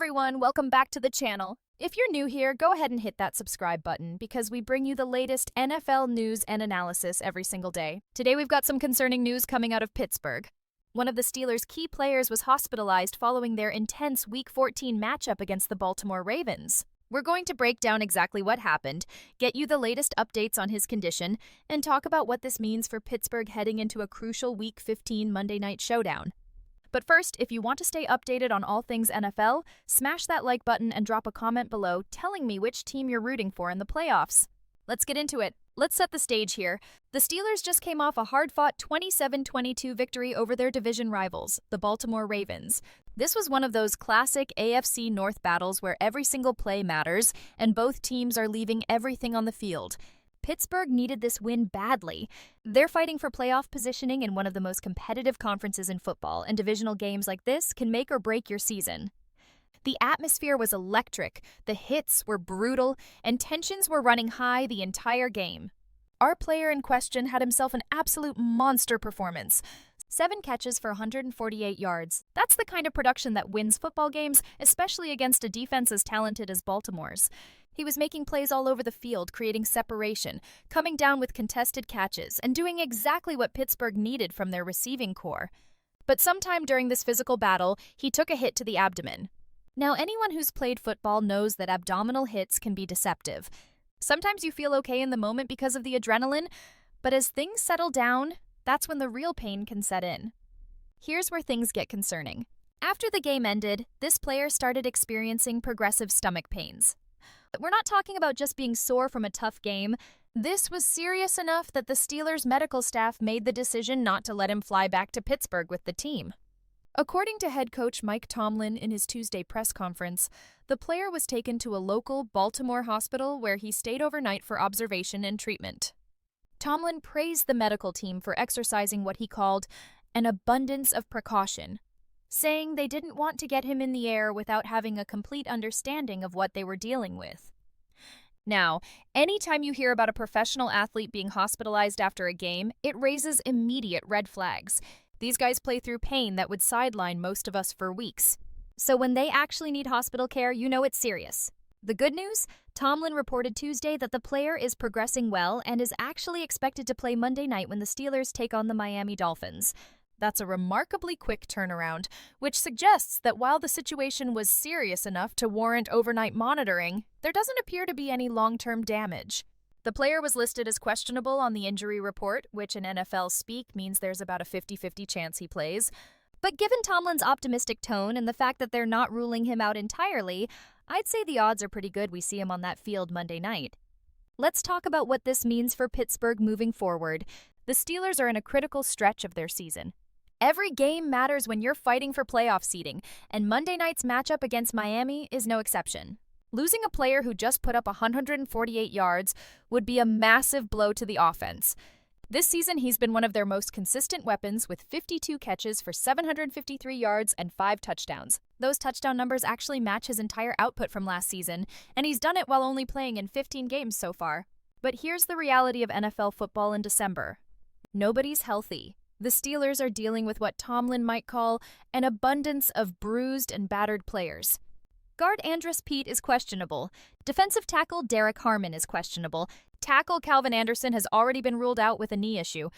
everyone, welcome back to the channel. If you're new here, go ahead and hit that subscribe button because we bring you the latest NFL news and analysis every single day. Today we've got some concerning news coming out of Pittsburgh. One of the Steelers' key players was hospitalized following their intense Week 14 matchup against the Baltimore Ravens. We're going to break down exactly what happened, get you the latest updates on his condition, and talk about what this means for Pittsburgh heading into a crucial Week 15 Monday night showdown. But first, if you want to stay updated on all things NFL, smash that like button and drop a comment below telling me which team you're rooting for in the playoffs. Let's get into it. Let's set the stage here. The Steelers just came off a hard-fought 27-22 victory over their division rivals, the Baltimore Ravens. This was one of those classic AFC North battles where every single play matters and both teams are leaving everything on the field. Pittsburgh needed this win badly. They're fighting for playoff positioning in one of the most competitive conferences in football, and divisional games like this can make or break your season. The atmosphere was electric, the hits were brutal, and tensions were running high the entire game. Our player in question had himself an absolute monster performance. 7 catches for 148 yards. That's the kind of production that wins football games, especially against a defense as talented as Baltimore's. He was making plays all over the field, creating separation, coming down with contested catches, and doing exactly what Pittsburgh needed from their receiving core. But sometime during this physical battle, he took a hit to the abdomen. Now, anyone who's played football knows that abdominal hits can be deceptive. Sometimes you feel okay in the moment because of the adrenaline, but as things settle down, that's when the real pain can set in. Here's where things get concerning. After the game ended, this player started experiencing progressive stomach pains. We're not talking about just being sore from a tough game. This was serious enough that the Steelers' medical staff made the decision not to let him fly back to Pittsburgh with the team. According to head coach Mike Tomlin in his Tuesday press conference, the player was taken to a local Baltimore hospital where he stayed overnight for observation and treatment. Tomlin praised the medical team for exercising what he called an abundance of precaution, saying they didn't want to get him in the air without having a complete understanding of what they were dealing with. Now, anytime you hear about a professional athlete being hospitalized after a game, it raises immediate red flags. These guys play through pain that would sideline most of us for weeks. So when they actually need hospital care, you know it's serious. The good news? Tomlin reported Tuesday that the player is progressing well and is actually expected to play Monday night when the Steelers take on the Miami Dolphins. That's a remarkably quick turnaround, which suggests that while the situation was serious enough to warrant overnight monitoring, there doesn't appear to be any long-term damage. The player was listed as questionable on the injury report, which in NFL speak means there's about a 50-50 chance he plays. But given Tomlin's optimistic tone and the fact that they're not ruling him out entirely, I'd say the odds are pretty good we see him on that field Monday night. Let's talk about what this means for Pittsburgh moving forward. The Steelers are in a critical stretch of their season. Every game matters when you're fighting for playoff seeding, and Monday night's matchup against Miami is no exception. Losing a player who just put up 148 yards would be a massive blow to the offense. This season, he's been one of their most consistent weapons with 52 catches for 753 yards and 5 touchdowns. Those touchdown numbers actually match his entire output from last season, and he's done it while only playing in 15 games so far. But here's the reality of NFL football in December. Nobody's healthy. The Steelers are dealing with what Tomlin might call an abundance of bruised and battered players. Guard Andrus Peat is questionable. Defensive tackle Derrick Harmon is questionable. Tackle Calvin Anderson has already been ruled out with a knee issue.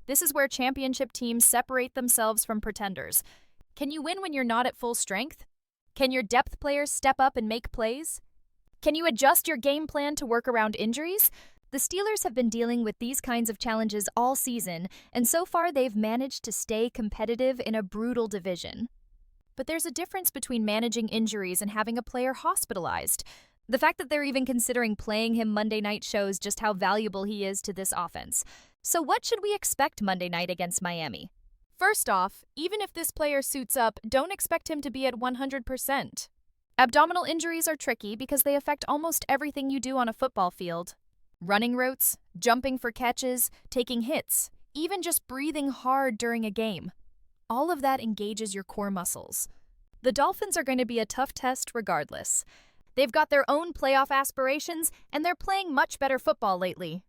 This is where championship teams separate themselves from pretenders. Can you win when you're not at full strength? Can your depth players step up and make plays? Can you adjust your game plan to work around injuries? The Steelers have been dealing with these kinds of challenges all season, and so far they've managed to stay competitive in a brutal division. But there's a difference between managing injuries and having a player hospitalized. The fact that they're even considering playing him Monday night shows just how valuable he is to this offense. So what should we expect Monday night against Miami? First off, even if this player suits up, don't expect him to be at 100%. Abdominal injuries are tricky because they affect almost everything you do on a football field. Running routes, jumping for catches, taking hits, even just breathing hard during a game. All of that engages your core muscles. The Dolphins are going to be a tough test regardless. They've got their own playoff aspirations, and they're playing much better football lately.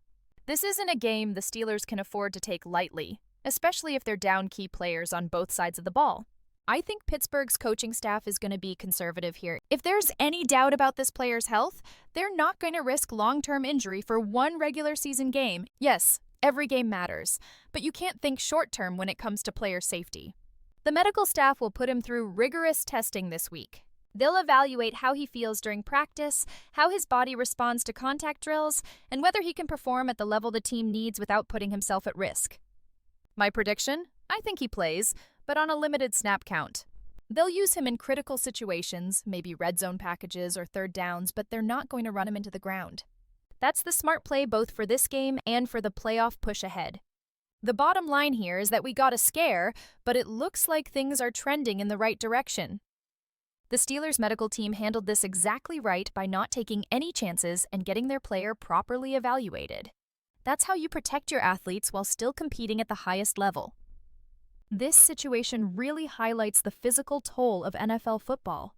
This isn't a game the Steelers can afford to take lightly, especially if they're down key players on both sides of the ball. I think Pittsburgh's coaching staff is going to be conservative here. If there's any doubt about this player's health, they're not going to risk long-term injury for one regular season game. Yes, every game matters, but you can't think short-term when it comes to player safety. The medical staff will put him through rigorous testing this week. They'll evaluate how he feels during practice, how his body responds to contact drills, and whether he can perform at the level the team needs without putting himself at risk. My prediction? I think he plays, but on a limited snap count. They'll use him in critical situations, maybe red zone packages or third downs, but they're not going to run him into the ground. That's the smart play both for this game and for the playoff push ahead. The bottom line here is that we got a scare, but it looks like things are trending in the right direction. The Steelers' medical team handled this exactly right by not taking any chances and getting their player properly evaluated. That's how you protect your athletes while still competing at the highest level. This situation really highlights the physical toll of NFL football.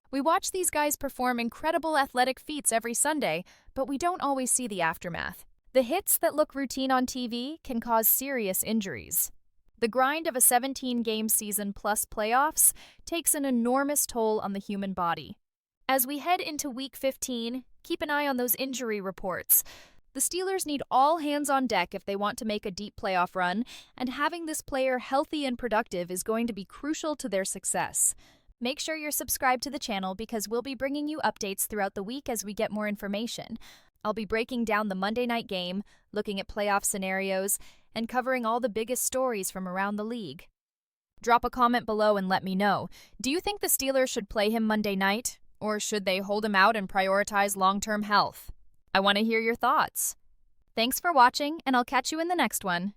We watch these guys perform incredible athletic feats every Sunday, but we don't always see the aftermath. The hits that look routine on TV can cause serious injuries. The grind of a 17-game season plus playoffs takes an enormous toll on the human body. As we head into Week 15, keep an eye on those injury reports. The Steelers need all hands on deck if they want to make a deep playoff run, and having this player healthy and productive is going to be crucial to their success. Make sure you're subscribed to the channel because we'll be bringing you updates throughout the week as we get more information. I'll be breaking down the Monday night game, looking at playoff scenarios, and covering all the biggest stories from around the league. Drop a comment below and let me know. Do you think the Steelers should play him Monday night, or should they hold him out and prioritize long-term health? I want to hear your thoughts. Thanks for watching, and I'll catch you in the next one.